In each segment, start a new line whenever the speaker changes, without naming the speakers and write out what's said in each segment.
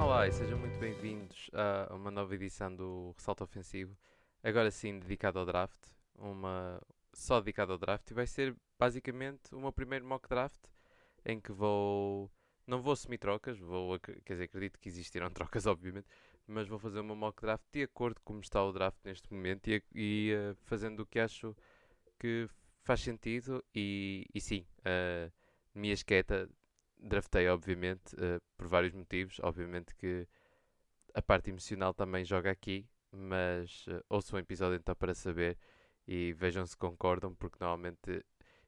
Olá e sejam muito bem-vindos a uma nova edição do Ressalto Ofensivo. Agora sim, dedicado ao draft. Uma só dedicado ao draft. E vai ser basicamente o meu primeiro mock draft em que vou. Não vou assumir trocas, quer dizer, acredito que existirão trocas, obviamente, mas vou fazer uma mock draft de acordo com como está o draft neste momento e fazendo o que acho que faz sentido. E sim, minha esqueta draftei, obviamente, por vários motivos. Obviamente que a parte emocional também joga aqui, mas ouçam um episódio então para saber e vejam se concordam, porque normalmente,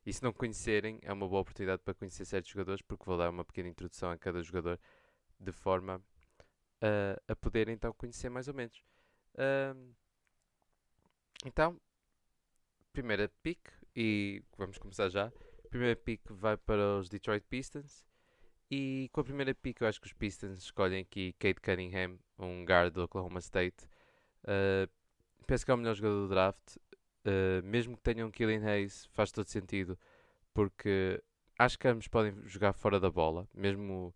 e se não conhecerem, é uma boa oportunidade para conhecer certos jogadores, porque vou dar uma pequena introdução a cada jogador de forma a poder então conhecer mais ou menos. Ahm, então, primeira pick, e vamos começar já. Primeira pick vai para os Detroit Pistons. E com a primeira pick, eu acho que os Pistons escolhem aqui Cade Cunningham, um guard do Oklahoma State. Uh, Penso que é o melhor jogador do draft. Mesmo que tenham Killian Hayes, faz todo sentido, porque acho que ambos podem jogar fora da bola, mesmo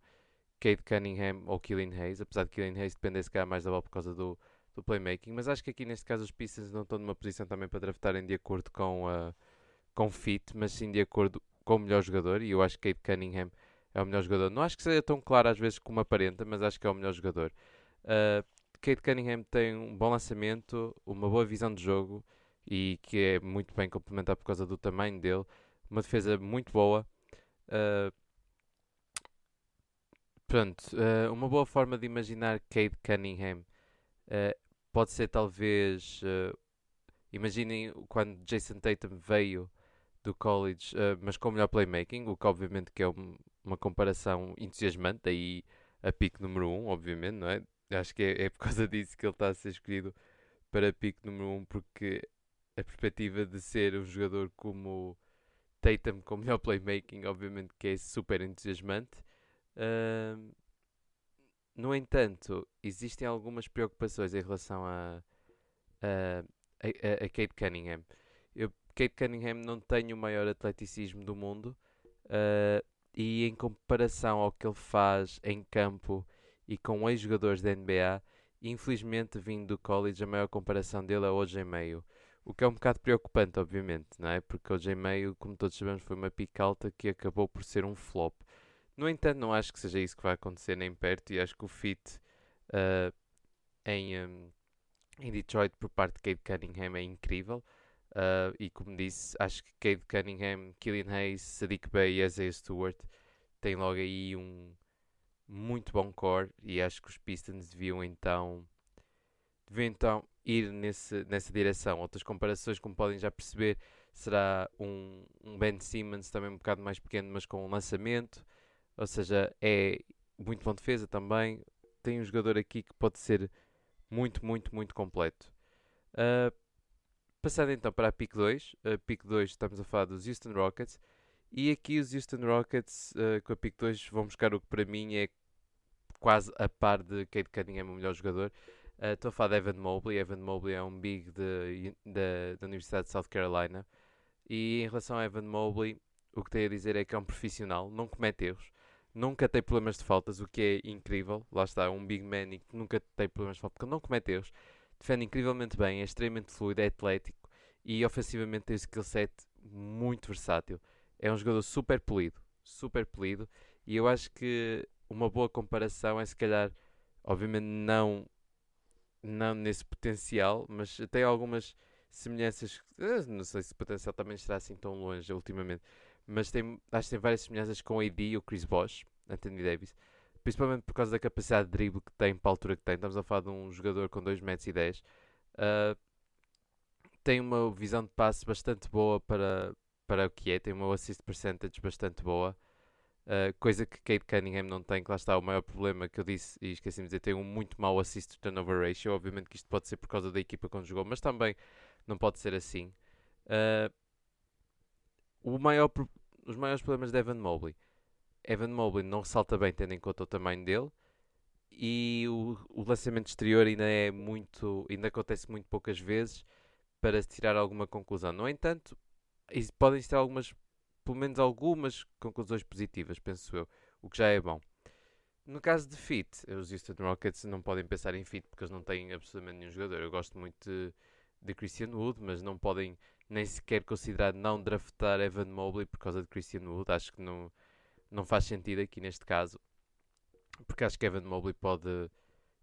Cade Cunningham ou Killian Hayes, apesar de Killian Hayes depender se calhar mais da bola por causa do playmaking. Mas acho que aqui neste caso os Pistons não estão numa posição também para draftarem de acordo com fit, mas sim de acordo com o melhor jogador. E eu acho que Cade Cunningham é o melhor jogador. Não acho que seja tão claro às vezes como aparenta, mas acho que é o melhor jogador. Uh, Cade Cunningham tem um bom lançamento, uma boa visão de jogo e que é muito bem complementado por causa do tamanho dele. Uma defesa muito boa. Uh, uma boa forma de imaginar Cade Cunningham pode ser talvez. Imaginem quando Jason Tatum veio do college, mas com melhor playmaking, o que obviamente que é uma comparação entusiasmante, daí a pick número um obviamente, não é? Acho que é por causa disso que ele está a ser escolhido para pick número um, porque a perspectiva de ser um jogador como Tatum com melhor playmaking, obviamente que é super entusiasmante. Ahm, no entanto, existem algumas preocupações em relação a, a Cade Cunningham. Cade Cunningham não tem o maior atleticismo do mundo, uh, e em comparação ao que ele faz em campo e com ex-jogadores da NBA, infelizmente vindo do college, a maior comparação dele é o OJ Mayo. O que é um bocado preocupante, obviamente, não é? Porque o OJ Mayo, como todos sabemos, foi uma pick alta que acabou por ser um flop. No entanto, não acho que seja isso que vai acontecer nem perto, e acho que o fit uh, em, um, em Detroit por parte de Cade Cunningham é incrível. E como disse, acho que Cade Cunningham, Killian Hayes, Sadiq Bey e Isaiah Stewart têm logo aí um muito bom core e acho que os Pistons deviam então ir nessa direção. Outras comparações, como podem já perceber, será um Ben Simmons também um bocado mais pequeno, mas com um lançamento, ou seja, é muito bom defesa também. Tem um jogador aqui que pode ser muito, muito, muito completo. Uh, Passando então para a pick 2, a pick 2 estamos a falar dos Houston Rockets. E aqui os Houston Rockets, com a pick 2, vão buscar o que para mim é quase a par de Cade Cunningham, o melhor jogador. Estou a falar de Evan Mobley. Evan Mobley é um big da Universidade de South Carolina. E em relação a Evan Mobley, o que tenho a dizer é que é um profissional, não comete erros, nunca tem problemas de faltas, o que é incrível. Lá está, um big man e que nunca tem problemas de faltas, porque ele não comete erros. Defende incrivelmente bem, é extremamente fluido, é atlético e ofensivamente tem o skill set muito versátil. É um jogador super polido, e eu acho que uma boa comparação é se calhar, obviamente não nesse potencial, mas tem algumas semelhanças. Não sei se o potencial também estará assim tão longe ultimamente, mas acho que tem várias semelhanças com o AD e o Chris Bosh, Anthony Davis, principalmente por causa da capacidade de drible que tem, para a altura que tem. Estamos a falar de um jogador com 2,10 m. Tem uma visão de passe bastante boa para o que é, tem uma assist percentage bastante boa. Coisa que Cade Cunningham não tem, que lá está o maior problema que eu disse e esqueci de dizer, tem um muito mau assist turnover ratio. Obviamente que isto pode ser por causa da equipa quando jogou, mas também não pode ser assim. Uh, o maior, os maiores problemas de Evan Mobley não ressalta bem tendo em conta o tamanho dele, e o lançamento exterior ainda acontece muito poucas vezes para se tirar alguma conclusão. No entanto, podem ter pelo menos algumas conclusões positivas, penso eu, o que já é bom. No caso de fit, os Houston Rockets não podem pensar em fit porque eles não têm absolutamente nenhum jogador. Eu gosto muito de Christian Wood, mas não podem nem sequer considerar não draftar Evan Mobley por causa de Christian Wood. Acho que não faz sentido aqui neste caso, porque acho que Evan Mobley pode.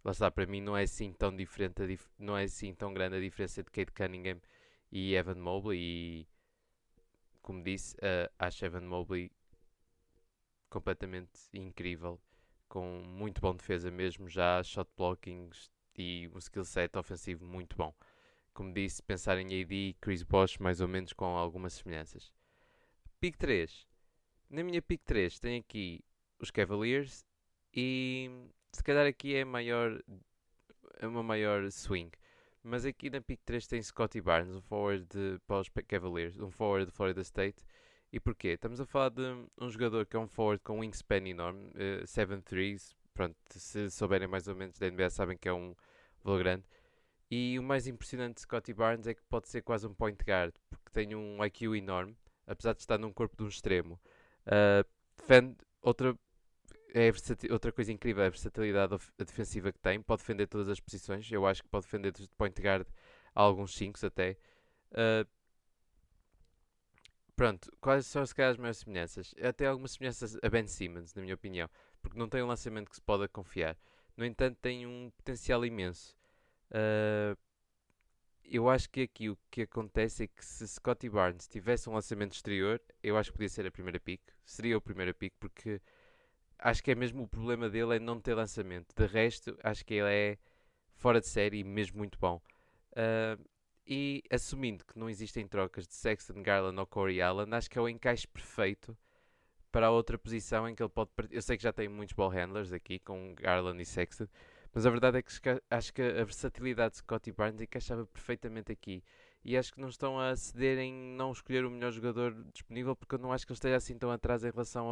Lá está, para mim não é assim tão diferente, não é assim tão grande a diferença de Cade Cunningham e Evan Mobley. E como disse, acho Evan Mobley completamente incrível, com muito bom defesa mesmo, já shot blocking e um skill set ofensivo muito bom. Como disse, pensar em AD e Chris Bosh mais ou menos com algumas semelhanças. Pick 3. Na minha pick 3 tem aqui os Cavaliers e se calhar aqui é uma maior swing. Mas aqui na pick 3 tem Scottie Barnes, um forward para os Cavaliers, um forward de Florida State. E porquê? Estamos a falar de um jogador que é um forward com um wingspan enorme, 7 threes. Pronto, se souberem mais ou menos da NBA sabem que é um valor grande. E o mais impressionante de Scottie Barnes é que pode ser quase um point guard, porque tem um IQ enorme, apesar de estar num corpo de um extremo. Defende outra coisa incrível é a versatilidade defensiva que tem. Pode defender todas as posições. Eu acho que pode defender desde point guard a alguns 5 até. Uh, Pronto, quais são se calhar as maiores semelhanças? Até algumas semelhanças a Ben Simmons, na minha opinião, porque não tem um lançamento que se pode confiar. No entanto, tem um potencial imenso. Uh, eu acho que aqui o que acontece é que se Scottie Barnes tivesse um lançamento exterior, eu acho que podia ser a primeira pick. Seria o primeiro pick, porque acho que é mesmo o problema dele é não ter lançamento. De resto, acho que ele é fora de série e mesmo muito bom. Uh, e assumindo que não existem trocas de Sexton, Garland ou Corey Allen, acho que é o encaixe perfeito para a outra posição em que ele pode partir. Eu sei que já tem muitos ball handlers aqui com Garland e Sexton, mas a verdade é que acho que a versatilidade de Scottie Barnes encaixava perfeitamente aqui. E acho que não estão a ceder em não escolher o melhor jogador disponível, porque eu não acho que ele esteja assim tão atrás em relação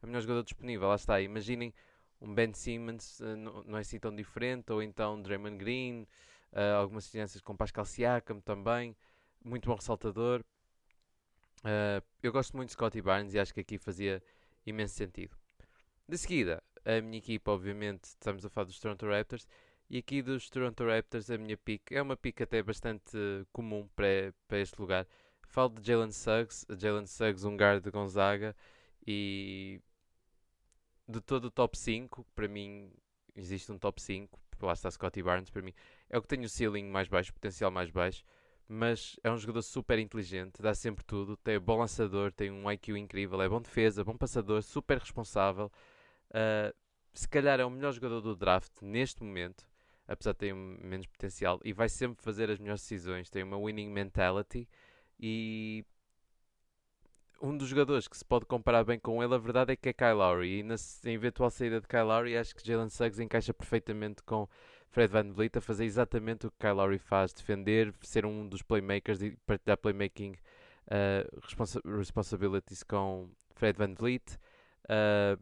a melhor jogador disponível. Lá está, imaginem um Ben Simmons, não é assim tão diferente, ou então Draymond Green, algumas semelhanças com Pascal Siakam também, muito bom ressaltador. Eu gosto muito de Scottie Barnes e acho que aqui fazia imenso sentido. De seguida, a minha equipa, obviamente, estamos a falar dos Toronto Raptors, e aqui dos Toronto Raptors, a minha pick é uma pick até bastante comum para este lugar. Falo de Jalen Suggs, um guard de Gonzaga, e de todo o top 5, para mim existe um top 5, lá está Scottie Barnes, para mim é o que tem o ceiling mais baixo, o potencial mais baixo, mas é um jogador super inteligente, dá sempre tudo, tem bom lançador, tem um IQ incrível, é bom defesa, bom passador, super responsável. Uh, Se calhar é o melhor jogador do draft neste momento, apesar de ter menos potencial, e vai sempre fazer as melhores decisões, tem uma winning mentality e um dos jogadores que se pode comparar bem com ele, a verdade é que é Kyle Lowry. E na eventual saída de Kyle Lowry, acho que Jalen Suggs encaixa perfeitamente com Fred VanVleet a fazer exatamente o que Kyle Lowry faz: defender, ser um dos playmakers e partilhar playmaking responsibilities com Fred VanVleet. Uh,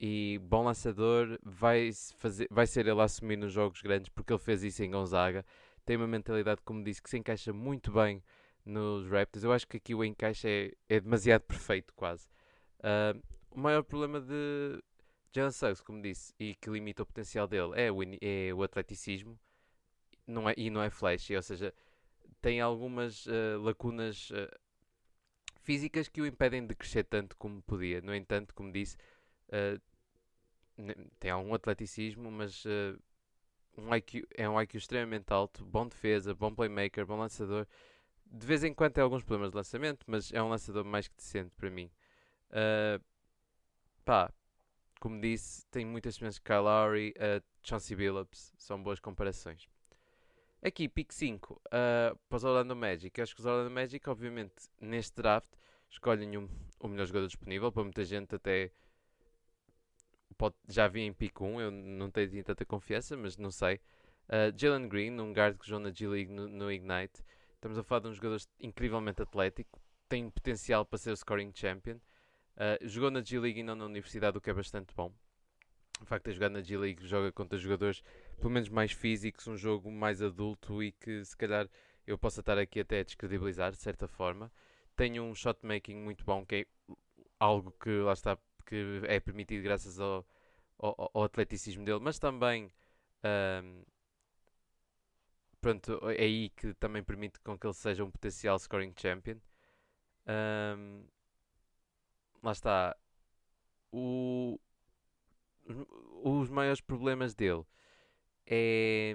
e bom lançador, vai ser ele a assumir nos jogos grandes porque ele fez isso em Gonzaga. Tem uma mentalidade, como disse, que se encaixa muito bem nos Raptors. Eu acho que aqui o encaixe é demasiado perfeito, quase. O maior problema de Jalen Suggs, como disse, e que limita o potencial dele, é o atleticismo, e não é flashy, ou seja, tem algumas lacunas físicas que o impedem de crescer tanto como podia. No entanto, como disse, uh, tem algum atleticismo, mas é um IQ extremamente alto, bom defesa, bom playmaker, bom lançador. De vez em quando tem alguns problemas de lançamento, mas é um lançador mais que decente para mim. Uh, Pá, como disse, tem muitas semelhanças com Kyle Lowry, Chauncey Billups, são boas comparações. Aqui, pick 5, para os Orlando Magic. Eu acho que os Orlando Magic, obviamente, neste draft, escolhem o melhor jogador disponível. Para muita gente, até já vi em pick 1, eu não tenho assim tanta confiança, mas não sei. Jalen Green, um guard que jogou na G-League no Ignite. Estamos a falar de um jogador incrivelmente atlético, tem potencial para ser o scoring champion. Jogou na G-League e não na universidade, o que é bastante bom. O facto de jogar na G-League joga contra jogadores pelo menos mais físicos, um jogo mais adulto e que se calhar eu possa estar aqui até a descredibilizar de certa forma. Tem um shot making muito bom, que é algo que lá está, que é permitido graças ao atleticismo dele, mas também ahm, pronto, é aí que também permite com que ele seja um potencial scoring champion. Ahm, Lá está. O- os maiores problemas dele é,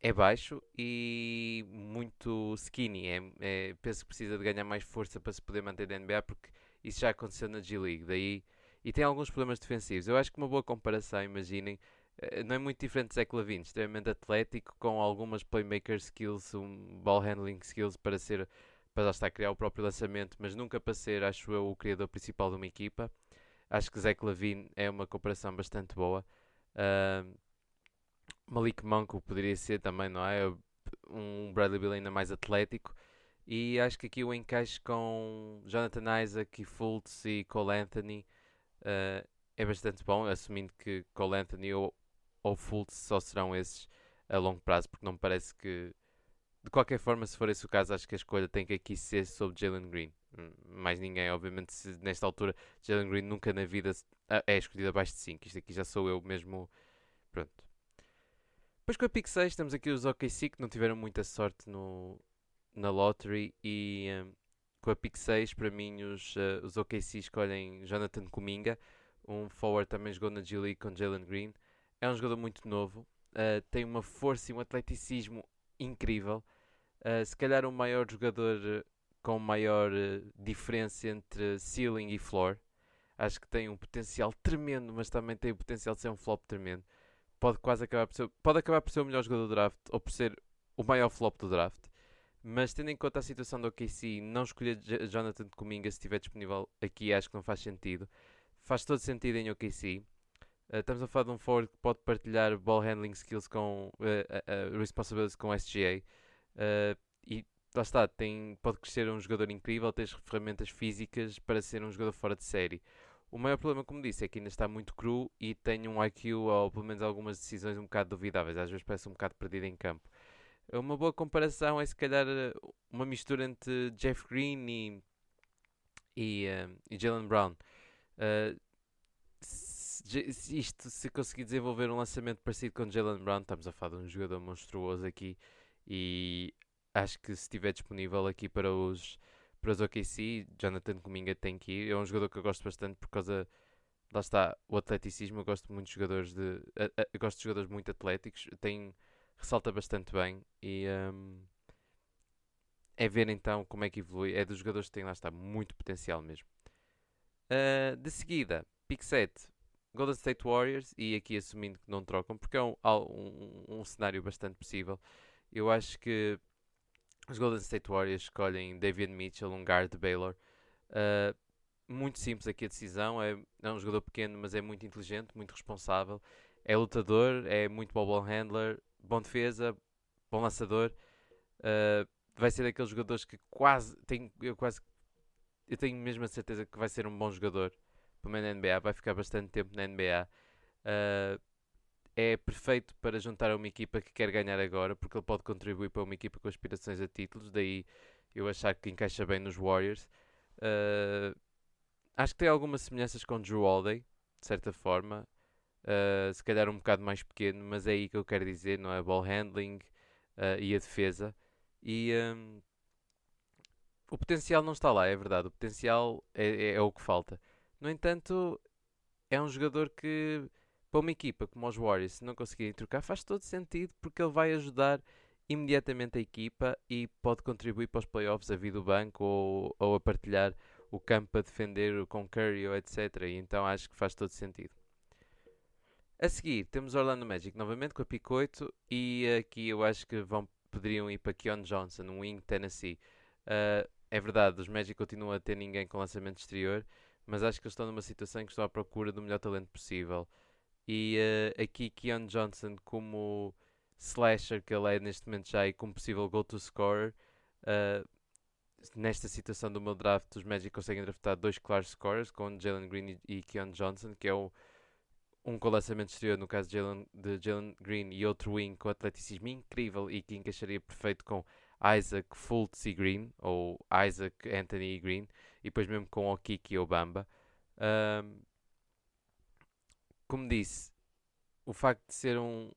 é baixo e muito skinny. Penso que precisa de ganhar mais força para se poder manter na NBA porque isso já aconteceu na G-League. E tem alguns problemas defensivos. Eu acho que uma boa comparação, imaginem, não é muito diferente de Zach LaVine, extremamente atlético, com algumas playmaker skills, um ball handling skills para já estar a criar o próprio lançamento, mas nunca para ser, acho eu, o criador principal de uma equipa. Acho que Zach LaVine é uma comparação bastante boa. Ahm, Malik Monk poderia ser também, não é? Um Bradley Beal ainda mais atlético. E acho que aqui o encaixe com Jonathan Isaac e Fultz e Cole Anthony é bastante bom, assumindo que Cole Anthony ou Fultz só serão esses a longo prazo, porque não me parece que. De qualquer forma, se for esse o caso, acho que a escolha tem que aqui ser sobre Jalen Green. Mais ninguém, obviamente, se nesta altura Jalen Green nunca na vida é escolhido abaixo de 5. Isto aqui já sou eu mesmo. Pronto. Depois com a Pick 6 temos aqui os OKC que não tiveram muita sorte na lottery e com a Pick 6 para mim os OKC escolhem Jonathan Kuminga, um forward também jogou na G League com Jalen Green. É um jogador muito novo, tem uma força e um atleticismo incrível. Se calhar o maior jogador com maior diferença entre ceiling e floor. Acho que tem um potencial tremendo, mas também tem o potencial de ser um flop tremendo. Pode acabar por ser o melhor jogador do draft ou por ser o maior flop do draft. Mas tendo em conta a situação do OKC, não escolher Jonathan Kuminga se estiver disponível aqui acho que não faz sentido. Faz todo sentido em OKC. Estamos a falar de um forward que pode partilhar ball handling skills com responsibilities com SGA. E lá está, pode crescer um jogador incrível, ter as ferramentas físicas para ser um jogador fora de série. O maior problema, como disse, é que ainda está muito cru e tem um IQ ou pelo menos algumas decisões um bocado duvidáveis. Às vezes parece um bocado perdido em campo. Uma boa comparação é se calhar uma mistura entre Jeff Green e Jalen Brown. Uh, se conseguir desenvolver um lançamento parecido com Jalen Brown, estamos a falar de um jogador monstruoso aqui e acho que se estiver disponível aqui para os OKC, Jonathan Kuminga tem que ir. É um jogador que eu gosto bastante por causa, lá está, o atleticismo. Eu gosto muito de jogadores eu gosto de jogadores muito atléticos. Ressalta bastante bem e é ver então como é que evolui. É dos jogadores que têm lá está muito potencial mesmo. De seguida, pick 7, Golden State Warriors, e aqui assumindo que não trocam, porque é um cenário bastante possível. Eu acho que os Golden State Warriors escolhem Davion Mitchell, um guard de Baylor. Uh, Muito simples aqui a decisão. É um jogador pequeno, mas é muito inteligente, muito responsável. É lutador, é muito bom ball handler, bom defesa, bom lançador. Uh, Vai ser daqueles jogadores que eu tenho mesmo a certeza que vai ser um bom jogador. Pelo menos na NBA, vai ficar bastante tempo na NBA. Uh, É perfeito para juntar a uma equipa que quer ganhar agora, porque ele pode contribuir para uma equipa com aspirações a títulos. Daí eu achar que encaixa bem nos Warriors. Uh, Acho que tem algumas semelhanças com Drew Holiday, de certa forma. Se calhar um bocado mais pequeno, mas é aí que eu quero dizer, não é? Ball handling e a defesa. E o potencial não está lá, é verdade. O potencial é o que falta. No entanto, é um jogador que, para uma equipa como os Warriors, se não conseguirem trocar, faz todo sentido porque ele vai ajudar imediatamente a equipa e pode contribuir para os playoffs a vir do banco ou a partilhar o campo a defender com Curry ou etc. E então acho que faz todo sentido. A seguir temos Orlando Magic novamente com a pick 8 e aqui eu acho que poderiam ir para Keon Johnson, um wing Tennessee. É verdade, os Magic continuam a ter ninguém com lançamento exterior, mas acho que eles estão numa situação em que estão à procura do melhor talento possível. E aqui Keon Johnson como slasher que ele é neste momento já e como possível go-to scorer. Uh, Nesta situação do meu draft, os Magic conseguem draftar dois claros scorers com Jalen Green e Keon Johnson, que é um com lançamento exterior, no caso de Jalen Green, e outro wing com atleticismo incrível e que encaixaria perfeito com Isaac, Fultz e Green, ou Isaac, Anthony e Green, e depois mesmo com Okiki ou Bamba. Um, Como disse, o facto de ser um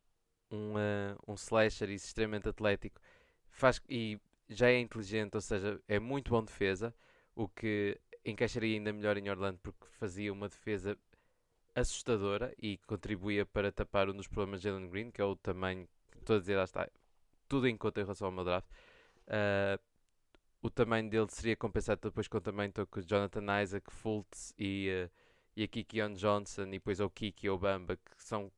slasher e extremamente atlético e já é inteligente, ou seja, é muito bom defesa, o que encaixaria ainda melhor em Orlando porque fazia uma defesa assustadora e contribuía para tapar um dos problemas de Jalen Green, que é o tamanho, estou a dizer, lá está, tudo em conta em relação ao meu draft. Uh, o tamanho dele seria compensado depois com o tamanho com o Jonathan Isaac, Fultz e a Kikion Johnson e depois o Kiki ou o Bamba, que são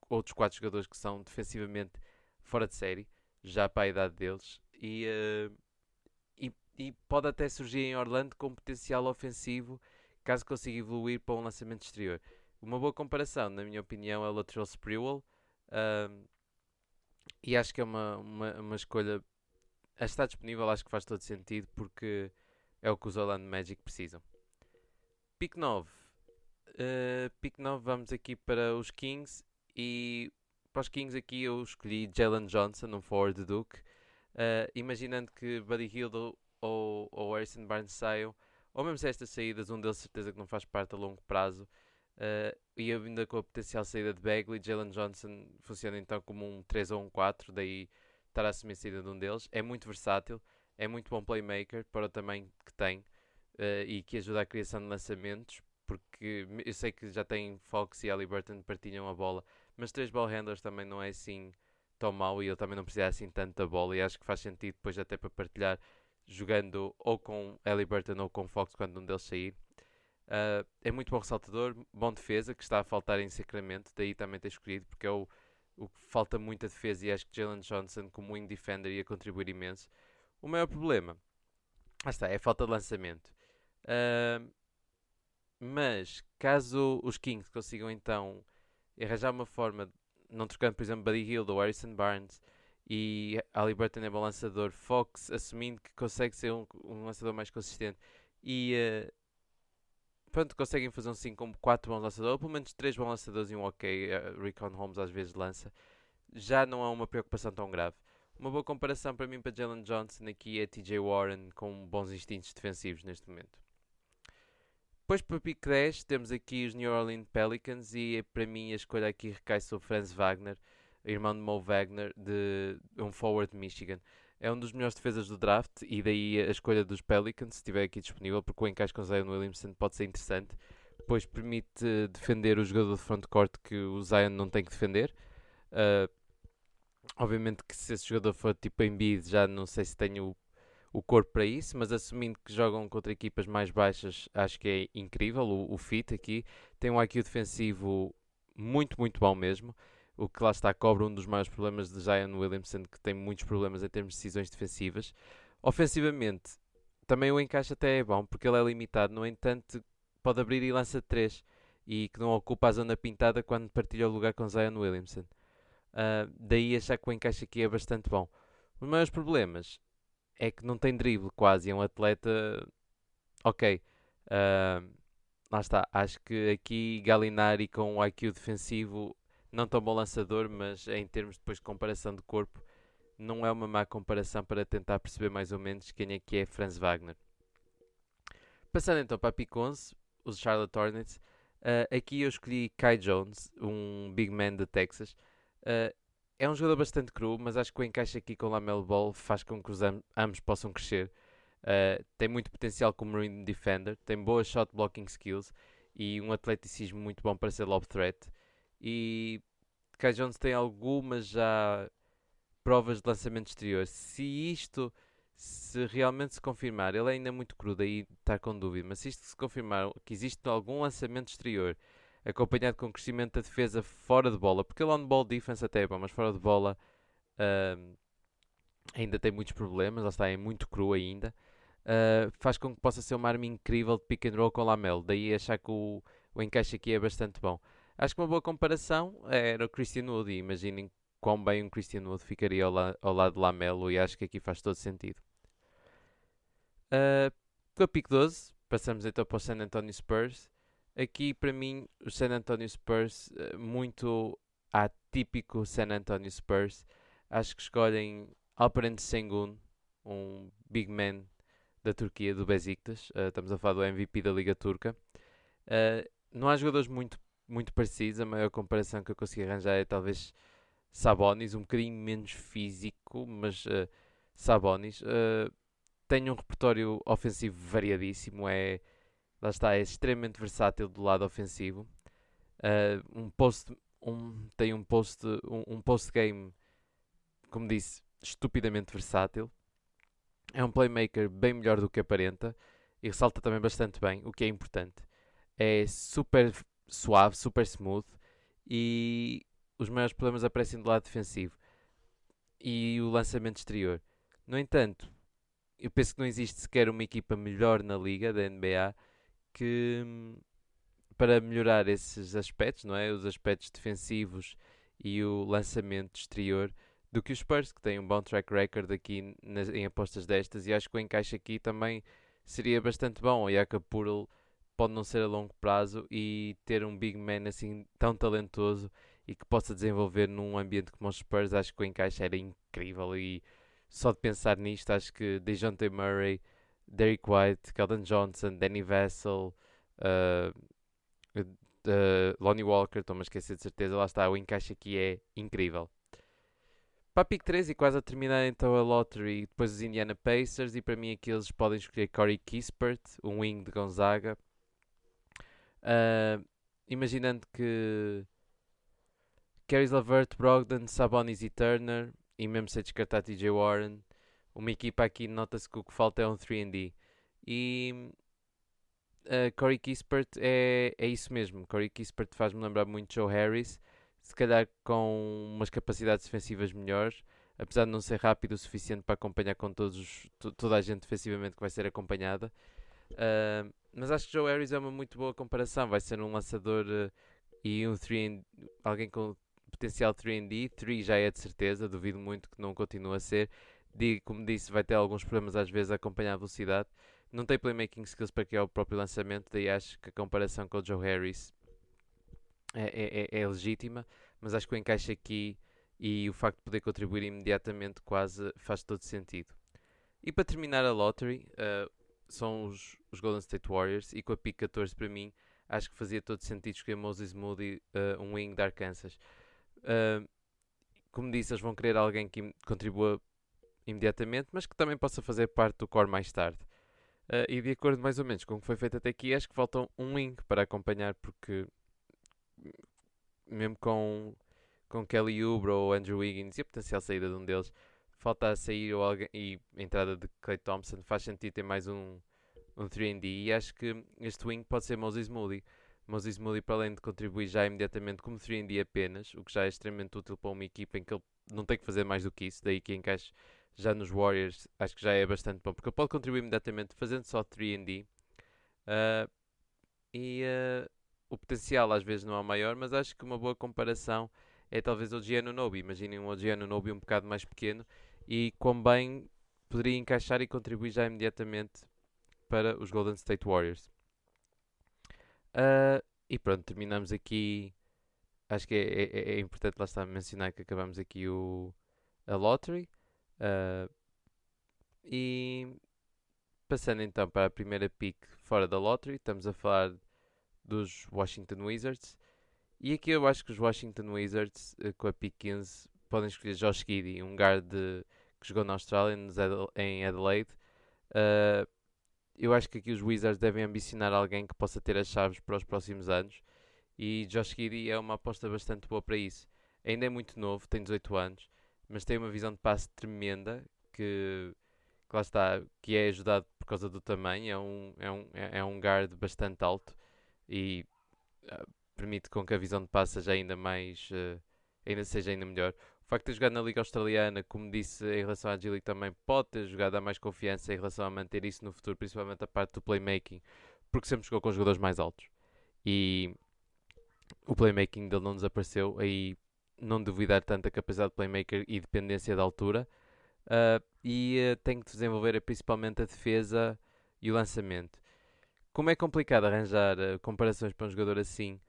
outros quatro jogadores que são defensivamente fora de série, já para a idade deles. E pode até surgir em Orlando com potencial ofensivo caso consiga evoluir para um lançamento exterior. Uma boa comparação, na minha opinião, é o Latrell Sprewell. Um, e acho que é uma escolha. A estar disponível, acho que faz todo sentido porque é o que os Orlando Magic precisam. Pick 9. Pick 9, vamos aqui para os Kings. E para os Kings aqui eu escolhi Jalen Johnson, um forward de Duke. Imaginando que Buddy Hield ou Harrison Barnes saiam, ou mesmo se estas saídas, um deles certeza que não faz parte a longo prazo. E ainda com a potencial saída de Bagley, Jalen Johnson funciona então como um 3 ou um 4, daí estar a assumir a saída de um deles. É muito versátil, é muito bom playmaker para o tamanho que tem e que ajuda à criação de lançamentos, porque eu sei que já tem Fox e Haliburton que partilham a bola, mas 3 ball handlers também não é assim tão mau e ele também não precisa assim tanto da bola e acho que faz sentido depois até para partilhar jogando ou com Haliburton ou com Fox quando um deles sair. É muito bom ressaltador, bom defesa, que está a faltar em Sacramento, daí também ter escolhido, porque é o que falta muita defesa e acho que Jalen Johnson como wing defender ia contribuir imenso. O maior problema, está, é a falta de lançamento. Uh, mas caso os Kings consigam então arranjar uma forma, não trocando por exemplo Buddy Hield ou Harrison Barnes e Haliburton é bom lançador, Fox assumindo que consegue ser um lançador mais consistente e pronto, conseguem fazer um 5 com 4 bons lançadores, ou pelo menos 3 bons lançadores e um ok. Rickon Holmes às vezes lança. Já não é uma preocupação tão grave. Uma boa comparação para mim para Jalen Johnson aqui é TJ Warren com bons instintos defensivos neste momento. Depois para pick 10 temos aqui os New Orleans Pelicans e para mim a escolha aqui recai sobre Franz Wagner, irmão de Mo Wagner, de um forward de Michigan. É um dos melhores defesas do draft e daí a escolha dos Pelicans, se estiver aqui disponível, porque o encaixe com Zion Williamson pode ser interessante, pois permite defender o jogador de frontcourt que o Zion não tem que defender. Uh, obviamente que se esse jogador for tipo Embiid, já não sei se tenho o corpo para isso, mas assumindo que jogam contra equipas mais baixas, acho que é incrível o fit aqui. Tem um IQ defensivo muito, muito bom mesmo. O que lá está cobre um dos maiores problemas de Zion Williamson, que tem muitos problemas em termos de decisões defensivas. Ofensivamente, também o encaixe até é bom, porque ele é limitado. No entanto, pode abrir e lança de 3 e que não ocupa a zona pintada quando partilha o lugar com Zion Williamson. Daí achar que o encaixe aqui é bastante bom. Os maiores problemas é que não tem drible quase, é um atleta ok. Uh, lá está, acho que aqui Gallinari com o IQ defensivo não tão bom lançador, mas em termos depois de comparação de corpo, não é uma má comparação para tentar perceber mais ou menos quem é que é Franz Wagner. Passando então para a pick 11, os Charlotte Hornets, aqui eu escolhi Kai Jones, um big man de Texas. É um jogador bastante cru, mas acho que o encaixe aqui com o Lamelo Ball faz com que os ambos possam crescer. Tem muito potencial como rim defender, tem boas shot blocking skills e um atleticismo muito bom para ser lob threat. E Kai Jones tem algumas já provas de lançamento exterior. Se realmente se confirmar, ele é ainda muito cru, daí está com dúvida, mas se isto se confirmar que existe algum lançamento exterior acompanhado com crescimento da defesa fora de bola, porque ele on-ball defense até é bom, mas fora de bola ainda tem muitos problemas, lá está, é muito cru ainda. Faz com que possa ser uma arma incrível de pick and roll com Lamelo, daí achar que o encaixe aqui é bastante bom. Acho que uma boa comparação era o Christian Wood, e imaginem quão bem um Christian Wood ficaria ao lado de Lamelo, e acho que aqui faz todo sentido. Com a pick 12, passamos então para o San Antonio Spurs. Aqui para mim, o San Antonio Spurs, muito atípico San Antonio Spurs. Acho que escolhem Alperen Sengun, um big man da Turquia, do Besiktas. Estamos a falar do MVP da Liga Turca. Não há jogadores muito muito parecidos. A maior comparação que eu consegui arranjar é talvez Sabonis, um bocadinho menos físico, mas Sabonis tem um repertório ofensivo variadíssimo. Lá está, é extremamente versátil do lado ofensivo. Tem um post game, como disse, estupidamente versátil. É um playmaker bem melhor do que aparenta e ressalta também bastante bem, o que é importante. É super suave, super smooth e os maiores problemas aparecem do lado defensivo e o lançamento exterior. No entanto, eu penso que não existe sequer uma equipa melhor na liga da NBA que para melhorar esses aspectos, não é? Os aspectos defensivos e o lançamento exterior do que os Spurs, que têm um bom track record aqui em apostas destas, e acho que o encaixe aqui também seria bastante bom. O Jakob Poeltl pode não ser a longo prazo e ter um big man assim tão talentoso e que possa desenvolver num ambiente como os Spurs, acho que o encaixe era incrível e só de pensar nisto, acho que DeJounte Murray, Derrick White, Keldon Johnson, Danny Vassell, uh, Lonnie Walker, estou-me a esquecer de certeza, lá está, o encaixe aqui é incrível. Para a pick 3 e quase a terminar então a lottery, depois os Indiana Pacers, e para mim aqui eles podem escolher Corey Kispert, um wing de Gonzaga. Imaginando que Caris LeVert, Brogdon, Sabonis e Turner, e mesmo se descartar TJ Warren, uma equipa aqui nota-se que o que falta é um 3D. E Corey Kispert é isso mesmo. Corey Kispert faz-me lembrar muito Joe Harris, se calhar com umas capacidades defensivas melhores, apesar de não ser rápido o suficiente para acompanhar com toda a gente defensivamente que vai ser acompanhada. Mas acho que Joe Harris é uma muito boa comparação. Vai ser um lançador e um 3 alguém com potencial 3D. 3 já é de certeza, duvido muito que não continue a ser. Como disse, vai ter alguns problemas às vezes a acompanhar a velocidade. Não tem playmaking skills para criar o próprio lançamento, daí acho que a comparação com o Joe Harris é legítima, mas acho que o encaixe aqui e o facto de poder contribuir imediatamente quase faz todo sentido. E para terminar a lottery, são os Golden State Warriors, e com a pick 14 para mim, acho que fazia todo sentido escolher Moses Moody, um wing de Arkansas. Como disse, eles vão querer alguém que contribua imediatamente, mas que também possa fazer parte do core mais tarde. E de acordo mais ou menos com o que foi feito até aqui, acho que faltam um wing para acompanhar, porque mesmo com Kelly Oubre ou Andrew Wiggins e a potencial saída de um deles, falta a sair ou alguém, e a entrada de Klay Thompson, faz sentido ter mais um 3D, e acho que este wing pode ser Moses Moody. Moses Moody, para além de contribuir já imediatamente como 3D apenas, o que já é extremamente útil para uma equipa em que ele não tem que fazer mais do que isso, daí que encaixe já nos Warriors, acho que já é bastante bom, porque ele pode contribuir imediatamente fazendo só 3D. O potencial às vezes não é o maior, mas acho que uma boa comparação é talvez o Gianno Nobi. Imaginem um Gianno Nobi um bocado mais pequeno e quão bem poderia encaixar e contribuir já imediatamente para os Golden State Warriors. E pronto, terminamos aqui. Acho que é importante lá estar a mencionar que acabamos aqui a lottery. E passando então para a primeira pick fora da lottery, estamos a falar dos Washington Wizards. E aqui eu acho que os Washington Wizards, com a pick 15, podem escolher Josh Giddey, um guard que jogou na Austrália, em Adelaide. Eu acho que aqui os Wizards devem ambicionar alguém que possa ter as chaves para os próximos anos. E Josh Giddey é uma aposta bastante boa para isso. Ainda é muito novo, tem 18 anos, mas tem uma visão de passe tremenda que lá está, que é ajudado por causa do tamanho. É um guard bastante alto e permite com que a visão de passe seja ainda mais, ainda seja ainda melhor. O facto de ter jogado na Liga Australiana, como disse em relação à G-League, também pode ter jogado a mais confiança em relação a manter isso no futuro, principalmente a parte do playmaking, porque sempre jogou com jogadores mais altos. E o playmaking dele não desapareceu, aí não duvidar tanto a capacidade de playmaker e dependência da altura. Tem que desenvolver principalmente a defesa e o lançamento. Como é complicado arranjar comparações para um jogador assim,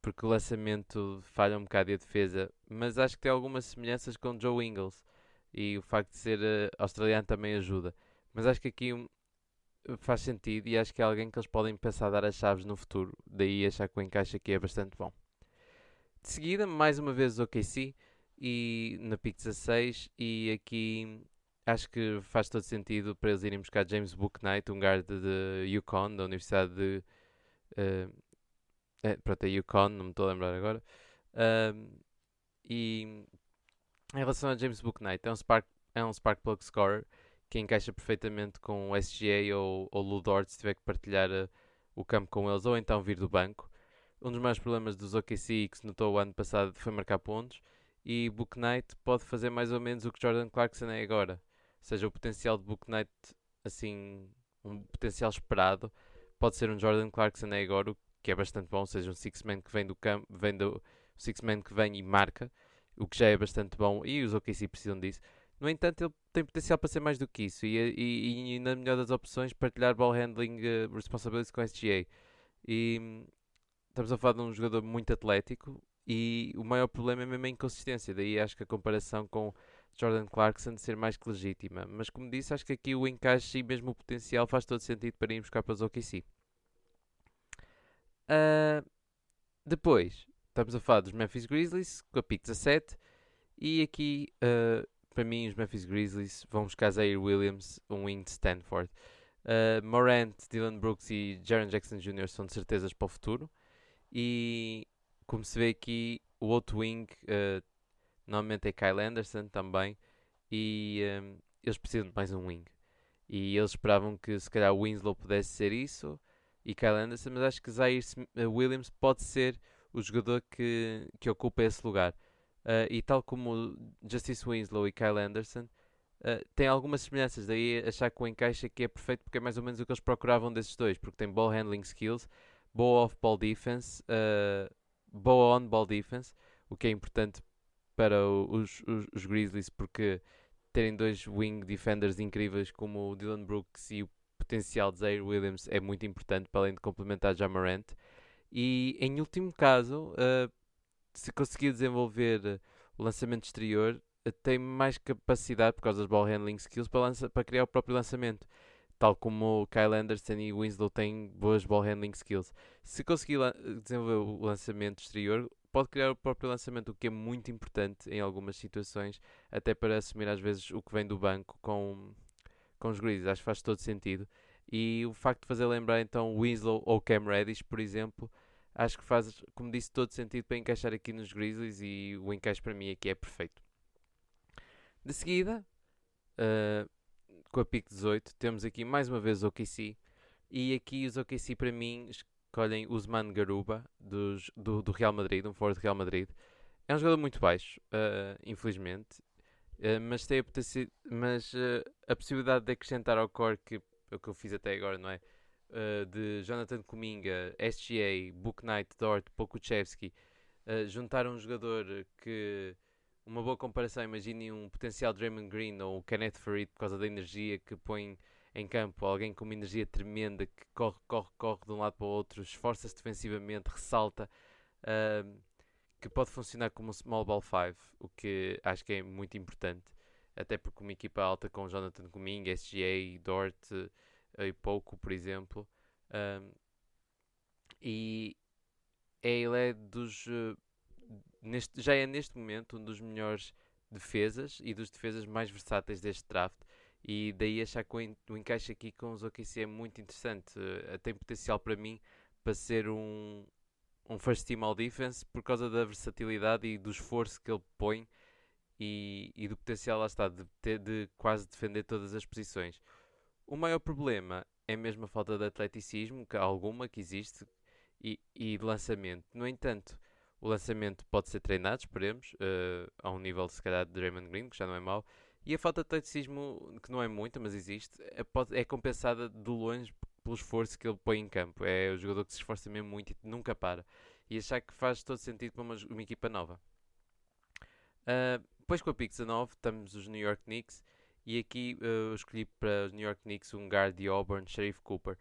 porque o lançamento falha um bocado e a defesa, mas acho que tem algumas semelhanças com Joe Ingles e o facto de ser australiano também ajuda. Mas acho que aqui faz sentido e acho que é alguém que eles podem pensar dar as chaves no futuro. Daí achar que o encaixe aqui é bastante bom. De seguida, mais uma vez o OKC e na pick 16 e aqui acho que faz todo sentido para eles irem buscar James Bouknight, um guard de UConn, da Universidade de eh, pronto, é UConn, não me estou a lembrar agora. Ahm, e em relação a James Bouknight, é um spark plug scorer que encaixa perfeitamente com o SGA ou Lu Dort se tiver que partilhar o campo com eles ou então vir do banco. Um dos maiores problemas dos OKC que se notou o ano passado foi marcar pontos e Bouknight pode fazer mais ou menos o que Jordan Clarkson é agora. Ou seja, o potencial de Bouknight, assim, um potencial esperado, pode ser um Jordan Clarkson é agora, o que é bastante bom, ou seja, um six-man que vem do campo, vem do six-man que vem e marca, o que já é bastante bom e os OKC precisam disso. No entanto, ele tem potencial para ser mais do que isso e na melhor das opções, partilhar ball handling responsibilities com SGA. E estamos a falar de um jogador muito atlético e o maior problema é mesmo a inconsistência. Daí acho que a comparação com Jordan Clarkson ser mais que legítima. Mas como disse, acho que aqui o encaixe e mesmo o potencial faz todo sentido para irmos buscar para os OKC. Uh, Depois, estamos a falar dos Memphis Grizzlies com a pick 17 e aqui, para mim, os Memphis Grizzlies vão buscar Zaire Williams, um wing de Stanford. Morant, Dylan Brooks e Jaren Jackson Jr. são de certezas para o futuro. E como se vê aqui, o outro wing normalmente é Kyle Anderson também. E eles precisam de mais um wing. E eles esperavam que se calhar o Winslow pudesse ser isso e Kyle Anderson, mas acho que Williams pode ser o jogador que ocupa esse lugar. E tal como Justice Winslow e Kyle Anderson, tem algumas semelhanças, daí achar que o encaixe aqui é perfeito porque é mais ou menos o que eles procuravam desses dois, porque tem ball handling skills, boa off-ball defense, boa on-ball defense, o que é importante para os Grizzlies porque terem dois wing defenders incríveis como o Dylan Brooks e o potencial de Zaire Williams é muito importante para além de complementar Ja Morant. E em último caso, se conseguir desenvolver o lançamento exterior, tem mais capacidade por causa das ball handling skills para criar o próprio lançamento. Tal como o Kyle Anderson e o Winslow têm boas ball handling skills. Se conseguir desenvolver o lançamento exterior, pode criar o próprio lançamento, o que é muito importante em algumas situações, até para assumir às vezes o que vem do banco com os Grizzlies. Acho que faz todo sentido. E o facto de fazer lembrar então Winslow ou Cam Reddish, por exemplo, acho que faz, como disse, todo sentido para encaixar aqui nos Grizzlies e o encaixe para mim aqui é perfeito. De seguida, uh, com a pick 18, temos aqui mais uma vez o OKC. E aqui os OKC para mim escolhem Usman Garuba do Real Madrid, um forward do Real Madrid. É um jogador muito baixo, infelizmente, mas tem a possibilidade de acrescentar ao core que é o que eu fiz até agora, não é? De Jonathan Kuminga, SGA, Bouknight, Dort, Pokuchevski, juntar um jogador que uma boa comparação, imaginem um potencial Draymond Green ou o Kenneth Faried por causa da energia que põe em campo, alguém com uma energia tremenda que corre, corre, corre de um lado para o outro, esforça-se defensivamente, ressalta, uh, que pode funcionar como um small ball 5, o que acho que é muito importante, até porque uma equipa alta com Jonathan Kuminga, SGA, Dort e Pouco, por exemplo, um, e ele é já é neste momento um dos melhores defesas e dos defesas mais versáteis deste draft. E daí achar que o encaixe aqui com os OKC é muito interessante. Tem potencial para mim para ser um first team all defense por causa da versatilidade e do esforço que ele põe e do potencial lá está de quase defender todas as posições. O maior problema é mesmo a falta de atleticismo, que há alguma que existe, e de lançamento. No entanto, o lançamento pode ser treinado, esperemos, a um nível se calhar de Draymond Green, que já não é mau. E a falta de atleticismo, que não é muita, mas existe, é compensada de longe pelo esforço que ele põe em campo. É o jogador que se esforça mesmo muito e nunca para. E achar que faz todo sentido para uma equipa nova. Depois com a pick 19 estamos os New York Knicks. E aqui eu escolhi para os New York Knicks um guard de Auburn, Sharif Cooper.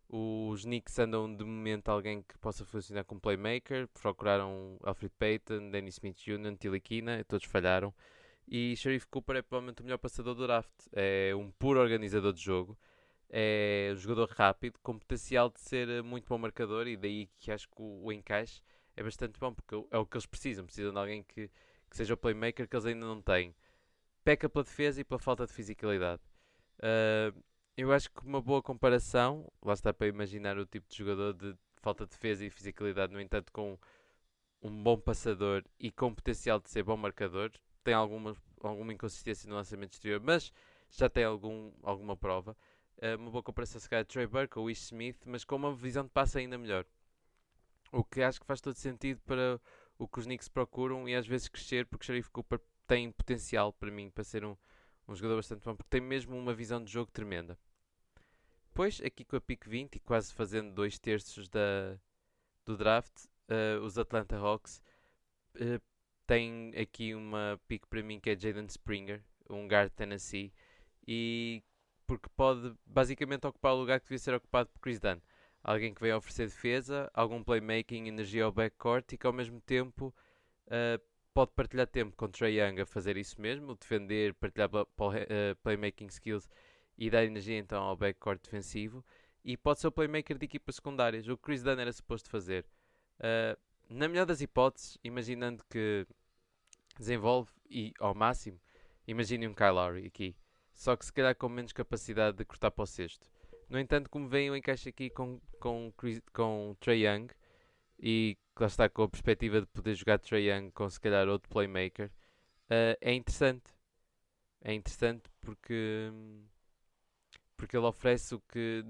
Os Knicks andam de momento alguém que possa funcionar como playmaker. Procuraram Alfred Payton, Danny Smith Jr., Tilikina, todos falharam. E Sharif Cooper é provavelmente o melhor passador do draft. É um puro organizador de jogo. É um jogador rápido, com potencial de ser muito bom marcador, e daí que acho que o encaixe é bastante bom, porque é o que eles precisam. Precisam de alguém que seja o playmaker que eles ainda não têm. Peca pela defesa e pela falta de fisicalidade. Uh, eu acho que uma boa comparação, lá está para imaginar o tipo de jogador de falta de defesa e fisicalidade, no entanto, com um bom passador e com potencial de ser bom marcador. Tem alguma inconsistência no lançamento exterior, mas já tem alguma prova. Uma boa comparação se calhar de Trey Burke ou Ish Smith, mas com uma visão de passe ainda melhor. O que acho que faz todo sentido para o que os Knicks procuram e às vezes crescer, porque Sharif Cooper tem potencial para mim para ser um jogador bastante bom, porque tem mesmo uma visão de jogo tremenda. Depois, aqui com a pick 20 e quase fazendo 2/3 do draft, os Atlanta Hawks uh, têm aqui uma pick para mim que é Jaden Springer, um guard de Tennessee, e porque pode basicamente ocupar o lugar que devia ser ocupado por Chris Dunn. Alguém que venha oferecer defesa, algum playmaking, energia ao backcourt e que ao mesmo tempo uh, pode partilhar tempo com Trae Young a fazer isso mesmo, defender, partilhar playmaking skills e dar energia então ao backcourt defensivo. E pode ser o playmaker de equipas secundárias, o que Chris Dunn era suposto fazer. Uh, na melhor das hipóteses, imaginando que desenvolve e ao máximo, imagine um Kyle Lowry aqui, só que se calhar com menos capacidade de cortar para o cesto. No entanto, como vem o encaixe aqui com Trae Young e lá está com a perspectiva de poder jogar Trae Young com se calhar outro playmaker, é interessante. É interessante porque ele oferece o que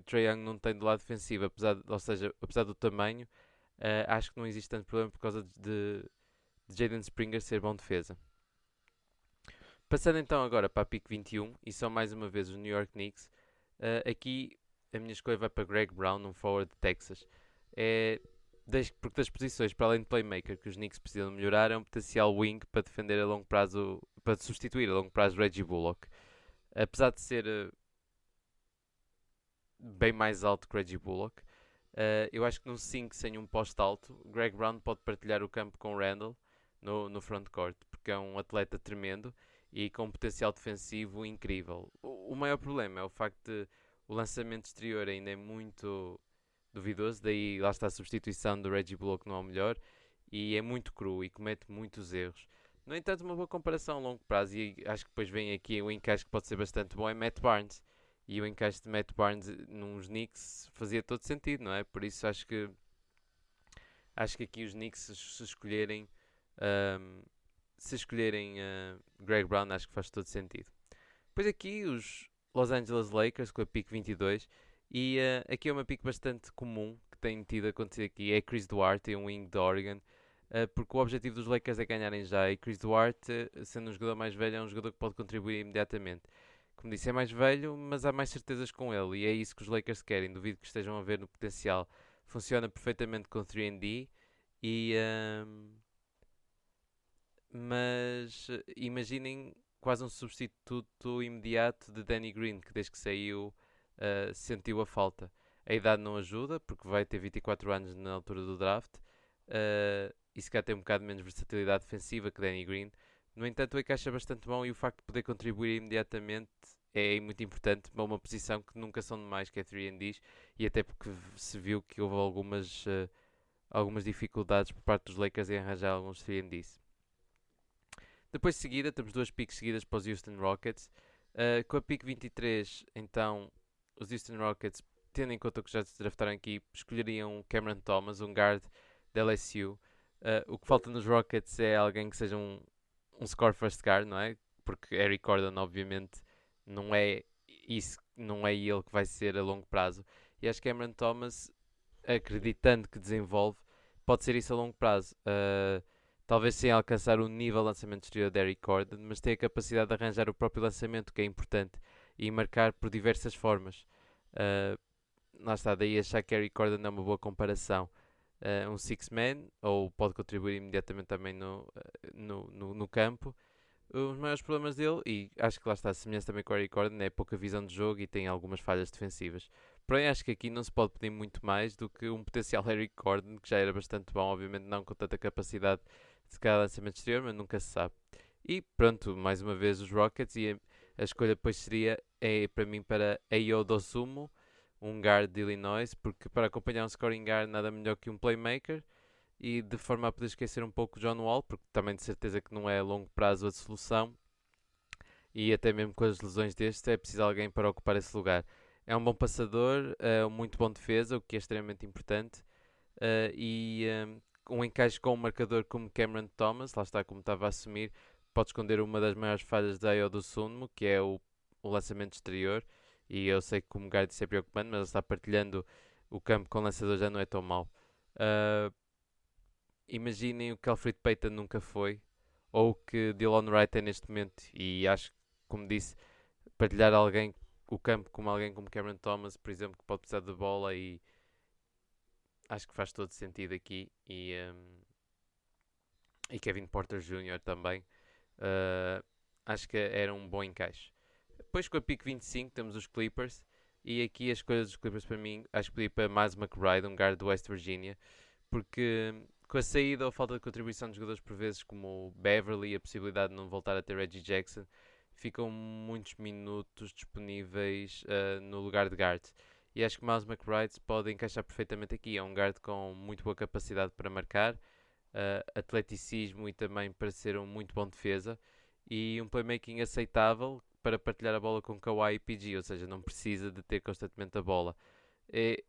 Trae Young não tem do lado defensivo, ou seja, apesar do tamanho, acho que não existe tanto problema por causa de Jaden Springer ser bom defesa. Passando então agora para a pick 21, e são mais uma vez os New York Knicks. Aqui a minha escolha vai para Greg Brown, um forward de Texas. Porque das posições, para além de playmaker, que os Knicks precisam melhorar, é um potencial wing para defender a longo prazo, para substituir a longo prazo Reggie Bullock. Apesar de ser bem mais alto que Reggie Bullock, eu acho que num 5 sem um poste alto, Greg Brown pode partilhar o campo com Randall no frontcourt, porque é um atleta tremendo e com um potencial defensivo incrível. O maior problema é o facto de o lançamento exterior ainda é muito duvidoso, daí lá está a substituição do Reggie Bullock não é o melhor, e é muito cru e comete muitos erros. No entanto, uma boa comparação a longo prazo, e acho que depois vem aqui o encaixe que pode ser bastante bom, é Matt Barnes. E o encaixe de Matt Barnes nos Knicks fazia todo sentido, não é? Por isso acho que aqui os Knicks um, se escolherem Greg Brown, acho que faz todo sentido. Depois aqui os Los Angeles Lakers com a pick 22, e aqui é uma pick bastante comum que tem tido a acontecer aqui, é Chris Duarte, um wing de Oregon, porque o objetivo dos Lakers é ganharem já, e Chris Duarte, sendo um jogador mais velho, é um jogador que pode contribuir imediatamente. Como disse, é mais velho, mas há mais certezas com ele, e é isso que os Lakers querem. Duvido que estejam a ver no potencial. Funciona perfeitamente com 3D, e, mas imaginem quase um substituto imediato de Danny Green, que desde que saiu sentiu a falta. A idade não ajuda, porque vai ter 24 anos na altura do draft, e se calhar tem um bocado menos versatilidade defensiva que Danny Green. No entanto, o encaixa bastante bom, e o facto de poder contribuir imediatamente é muito importante para uma posição que nunca são demais, que é 3&Ds, e até porque se viu que houve algumas dificuldades por parte dos Lakers em arranjar alguns 3&Ds. Depois de seguida, temos duas picks seguidas para os Houston Rockets. Com a pick 23, então, os Houston Rockets, tendo em conta que já se draftaram aqui, escolheriam Cameron Thomas, um guard da LSU. O que falta nos Rockets é alguém que seja um score first guard, não é? Porque Eric Gordon, obviamente, não é isso, não é ele que vai ser a longo prazo. E acho que Cameron Thomas, acreditando que desenvolve, pode ser isso a longo prazo. Talvez sem alcançar o nível de lançamento exterior de Eric Gordon, mas tem a capacidade de arranjar o próprio lançamento, que é importante, e marcar por diversas formas. Uh, Lá está, daí achar que Eric Gordon é uma boa comparação. Um six-man, ou pode contribuir imediatamente também no campo. Os maiores problemas dele, e acho que lá está a semelhança também com o Eric Gordon, é pouca visão de jogo e tem algumas falhas defensivas. Porém, acho que aqui não se pode pedir muito mais do que um potencial Eric Gordon, que já era bastante bom, obviamente não com tanta capacidade de cada lançamento exterior, mas nunca se sabe. E pronto, mais uma vez os Rockets, e a escolha depois seria é para mim para Ayo Dosunmu, um guard de Illinois, porque para acompanhar um scoring guard nada melhor que um playmaker e de forma a poder esquecer um pouco o John Wall, porque também de certeza que não é a longo prazo a solução e até mesmo com as lesões destes é preciso alguém para ocupar esse lugar. É um bom passador, um muito bom defesa, o que é extremamente importante, e um encaixe com um marcador como Cameron Thomas, lá está como estava a assumir, pode esconder uma das maiores falhas da Ayo do Sunmo, que é o lançamento exterior, e eu sei que como guard isso é preocupante, mas ele está partilhando o campo com o lançador já não é tão mau. Uh, Imaginem o que Alfred Payton nunca foi, ou o que Dylan Wright é neste momento, e acho que, como disse, partilhar alguém o campo com alguém como Cameron Thomas, por exemplo, que pode precisar de bola e acho que faz todo sentido aqui e Kevin Porter Jr. também. Uh, Acho que era um bom encaixe. Depois com a pick 25 temos os Clippers e aqui as escolha dos Clippers para mim acho que podia ir para Miles McBride, um guard do West Virginia, porque com a saída ou falta de contribuição de jogadores por vezes como o Beverly e a possibilidade de não voltar a ter Reggie Jackson, ficam muitos minutos disponíveis no lugar de guard. E acho que Miles McBride pode encaixar perfeitamente aqui. É um guard com muito boa capacidade para marcar, atleticismo e também para ser um muito bom defesa e um playmaking aceitável para partilhar a bola com Kawhi e PG, ou seja, não precisa de ter constantemente a bola.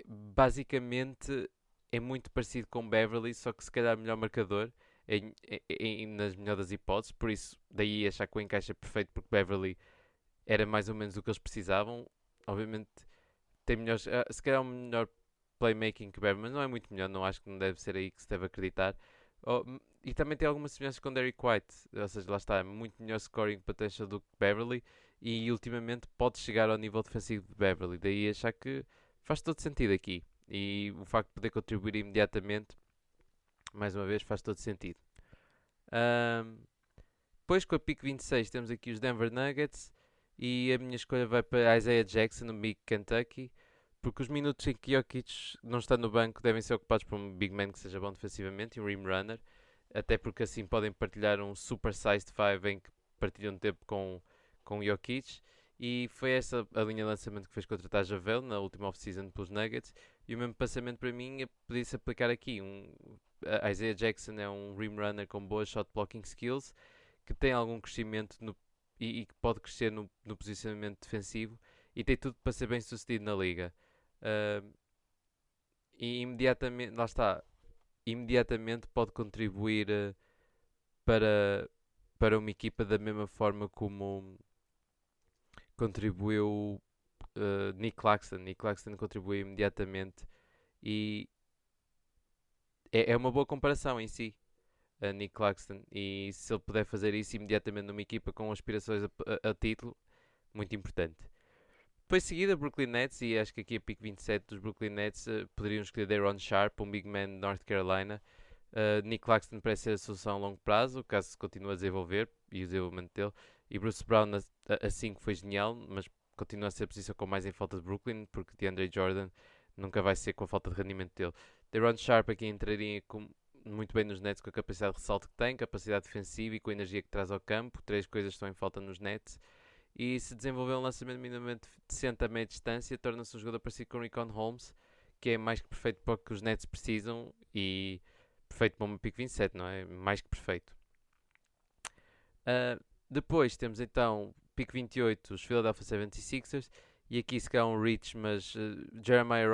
Basicamente é muito parecido com Beverly, só que se calhar melhor marcador nas melhores das hipóteses, por isso daí achar que o encaixe é perfeito porque Beverly era mais ou menos o que eles precisavam. Obviamente tem melhores, se calhar um melhor playmaking que Beverly, mas não é muito melhor, não acho que não deve ser aí que se deve acreditar. Oh, e também tem algumas semelhanças com Derrick White, ou seja, lá está, é muito melhor scoring potential do que Beverly e ultimamente pode chegar ao nível defensivo de Beverly, daí achar que faz todo sentido aqui. E o facto de poder contribuir imediatamente, mais uma vez, faz todo sentido. Um, Depois com a pick 26 temos aqui os Denver Nuggets e a minha escolha vai para Isaiah Jackson, no Big Kentucky, porque os minutos em que Jokic não está no banco devem ser ocupados por um big man que seja bom defensivamente e um rim runner, até porque assim podem partilhar um super sized 5 em que partilham tempo com Jokic. E foi essa a linha de lançamento que fez contratar Javel na última off-season pelos Nuggets. E o mesmo pensamento para mim podia-se aplicar aqui. Isaiah Jackson é um rim runner com boas shot blocking skills que tem algum crescimento e que pode crescer no posicionamento defensivo e tem tudo para ser bem sucedido na liga. Uh, e imediatamente, lá está, imediatamente pode contribuir para, para uma equipa da mesma forma como contribuiu Nick Claxton. Nick Claxton contribuiu imediatamente e é uma boa comparação em si, a Nick Claxton. E se ele puder fazer isso imediatamente numa equipa com aspirações a título, muito importante. Depois seguida, Brooklyn Nets, e acho que aqui a pick 27 dos Brooklyn Nets poderiam escolher Daron Sharp, um big man de North Carolina. Nick Claxton parece ser a solução a longo prazo, caso se continue a desenvolver e o desenvolvimento dele. E Bruce Brown, assim que foi genial, mas continua a ser a posição com mais em falta de Brooklyn, porque DeAndre Jordan nunca vai ser com a falta de rendimento dele. Daron Sharp aqui entraria muito bem nos Nets com a capacidade de ressalto que tem, capacidade defensiva e com a energia que traz ao campo. Três coisas estão em falta nos Nets. E se desenvolver um lançamento minimamente decente a meia distância, torna-se um jogador parecido com o Rickon Holmes, que é mais que perfeito para o que os Nets precisam e perfeito para uma pick 27, não é? Mais que perfeito. Depois temos então pick 28, os Philadelphia 76ers, e aqui se calhar um reach, mas Jeremiah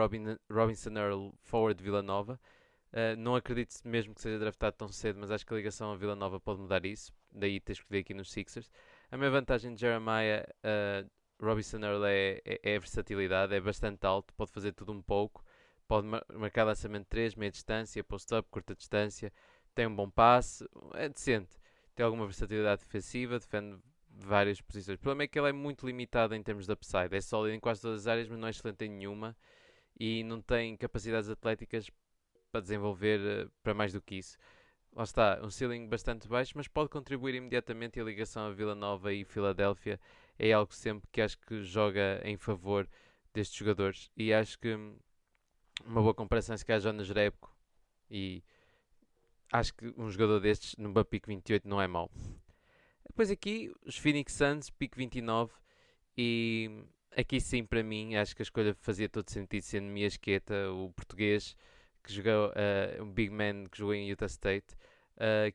Robinson Earl, forward de Vila Nova. Não acredito mesmo que seja draftado tão cedo, mas acho que a ligação a Vila Nova pode mudar isso, daí ter escolhido aqui nos Sixers. A minha vantagem de Jeremiah Robinson Earl é a versatilidade, é bastante alto, pode fazer tudo um pouco, pode marcar lançamento de 3, meia distância, post-up, curta distância, tem um bom passe, é decente, tem alguma versatilidade defensiva, defende várias posições. O problema é que ele é muito limitado em termos de upside, é sólido em quase todas as áreas, mas não é excelente em nenhuma e não tem capacidades atléticas para desenvolver para mais do que isso. Lá está, um ceiling bastante baixo, mas pode contribuir imediatamente e a ligação a Vila Nova e Filadélfia é algo sempre que acho que joga em favor destes jogadores. E acho que uma boa comparação se calhar Jonas Jerebko e acho que um jogador destes no pick 28 não é mau. Depois aqui os Phoenix Suns, pick 29, E aqui sim, para mim, acho que a escolha fazia todo sentido, sendo Miasqueta, o português que jogou, um big man que jogou em Utah State.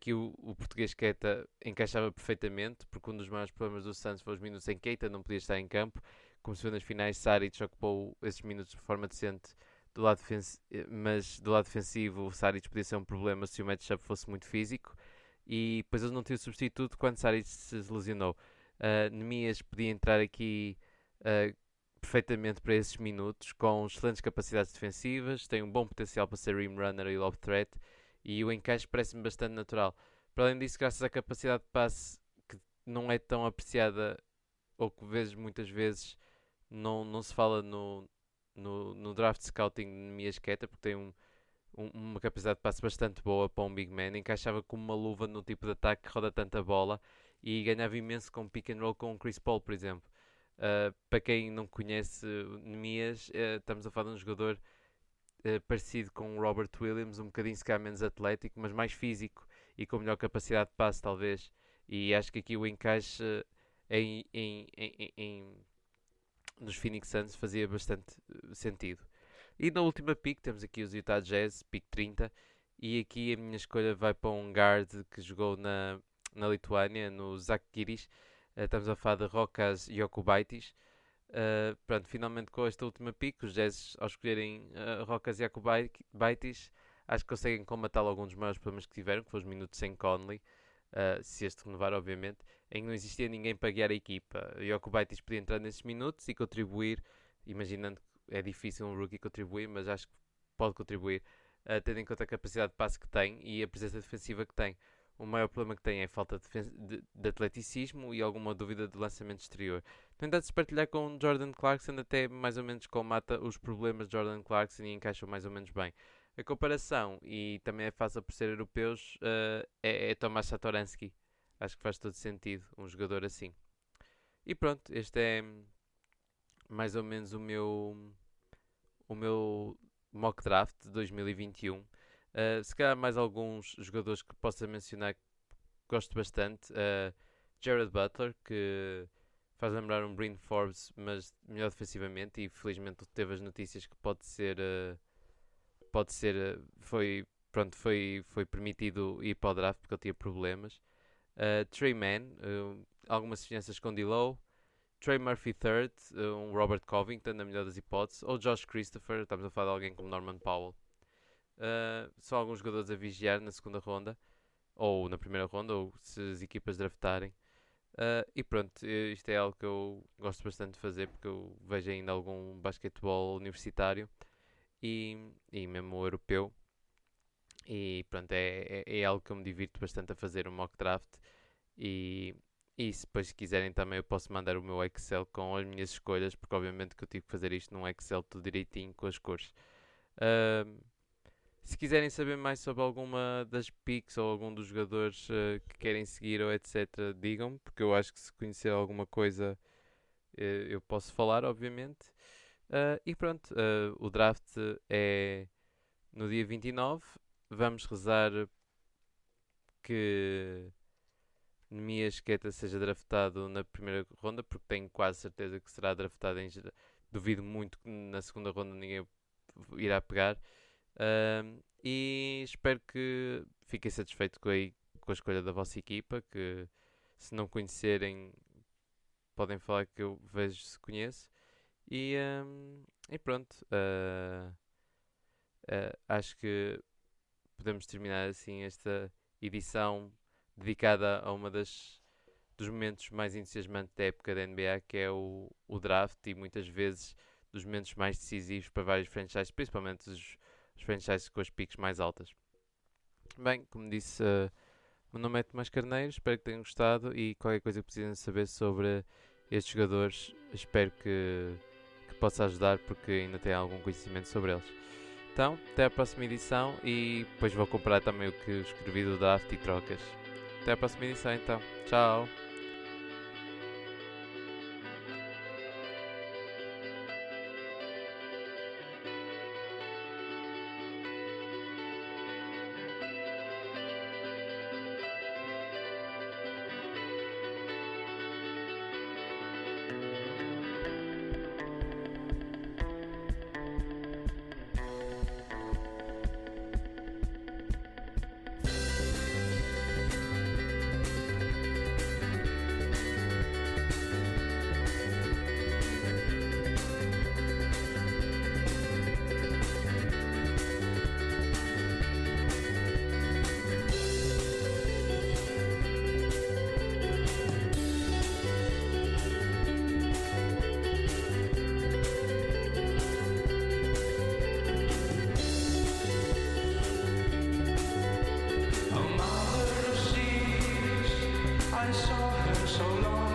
Que o português Keita encaixava perfeitamente, porque um dos maiores problemas do Suns foi os minutos em que Keita não podia estar em campo. Como se viu nas finais, Saric ocupou esses minutos de forma decente do lado mas do lado defensivo o Saric podia ser um problema se o matchup fosse muito físico. E depois eles não tinham substituto quando Saric se lesionou. Nemias podia entrar aqui uh, perfeitamente para esses minutos, com excelentes capacidades defensivas, tem um bom potencial para ser rim runner e lob threat, e o encaixe parece-me bastante natural. Para além disso, graças à capacidade de passe que não é tão apreciada, ou que muitas vezes não se fala no draft scouting de Nemias Queta, porque tem uma capacidade de passe bastante boa para um big man, encaixava como uma luva no tipo de ataque que roda tanta bola e ganhava imenso com pick and roll com o Chris Paul, por exemplo. Para quem não conhece Nemias, estamos a falar de um jogador parecido com o Robert Williams, um bocadinho se calhar menos atlético, mas mais físico e com melhor capacidade de passe, talvez. E acho que aqui o encaixe nos Phoenix Suns fazia bastante sentido. E na última pick temos aqui os Utah Jazz, pick 30, e aqui a minha escolha vai para um guard que jogou na Lituânia, no Zalgiris. Estamos a falar de Rokas Jokubaitis. Pronto, finalmente com esta última pick, os Jazz, ao escolherem Rokas Jokubaitis, acho que conseguem combater alguns dos maiores problemas que tiveram, que foram os minutos sem Conley, se este renovar, obviamente, em que não existia ninguém para guiar a equipa. Jokubaitis podia entrar nesses minutos e contribuir, imaginando que é difícil um rookie contribuir, mas acho que pode contribuir, tendo em conta a capacidade de passe que tem e a presença defensiva que tem. O maior problema que tem é a falta de atleticismo e alguma dúvida de lançamento exterior. Tenta-se partilhar com Jordan Clarkson, até mais ou menos colmata os problemas de Jordan Clarkson e encaixam mais ou menos bem. A comparação, e também é fácil por ser europeus, é Tomas Satoransky. Acho que faz todo sentido um jogador assim. E pronto, este é mais ou menos o meu mock draft de 2021. Se calhar mais alguns jogadores que possa mencionar que gosto bastante. Jared Butler, que faz lembrar um Bryn Forbes, mas melhor defensivamente, e felizmente teve as notícias que foi permitido ir para o draft porque ele tinha problemas. Trey Mann, algumas semelhanças com D'Lo. Trey Murphy III, um Robert Covington, na melhor das hipóteses, ou Josh Christopher, estamos a falar de alguém como Norman Powell. São alguns jogadores a vigiar na segunda ronda, ou na primeira ronda, ou se as equipas draftarem. E pronto, isto é algo que eu gosto bastante de fazer, porque eu vejo ainda algum basquetebol universitário e mesmo europeu. E pronto, é algo que eu me divirto bastante a fazer, um mock draft. E, e se depois quiserem também eu posso mandar o meu Excel com as minhas escolhas, porque obviamente que eu tive que fazer isto num Excel tudo direitinho com as cores. Ahm, Se quiserem saber mais sobre alguma das picks ou algum dos jogadores que querem seguir ou etc, digam-me, porque eu acho que se conhecer alguma coisa eu posso falar, obviamente. E pronto, o draft é no dia 29. Vamos rezar que Nemias Queta seja draftado na primeira ronda, porque tenho quase certeza que será draftado em geral. Duvido muito que na segunda ronda ninguém irá pegar. E espero que fiquem satisfeitos com a escolha da vossa equipa. Que se não conhecerem, podem falar que eu vejo se conheço. E pronto. Acho que podemos terminar assim esta edição dedicada a uma dos momentos mais entusiasmantes da época da NBA, que é o draft, e muitas vezes dos momentos mais decisivos para vários franchises, principalmente os franchises com as piques mais altas. Bem, como disse, meu nome é Tomás Carneiro, espero que tenham gostado e qualquer coisa que precisem saber sobre estes jogadores, espero que possa ajudar porque ainda tenho algum conhecimento sobre eles. Então, até à próxima edição e depois vou comprar também o que escrevi do draft e trocas. Até à próxima edição então. Tchau!
I saw her so long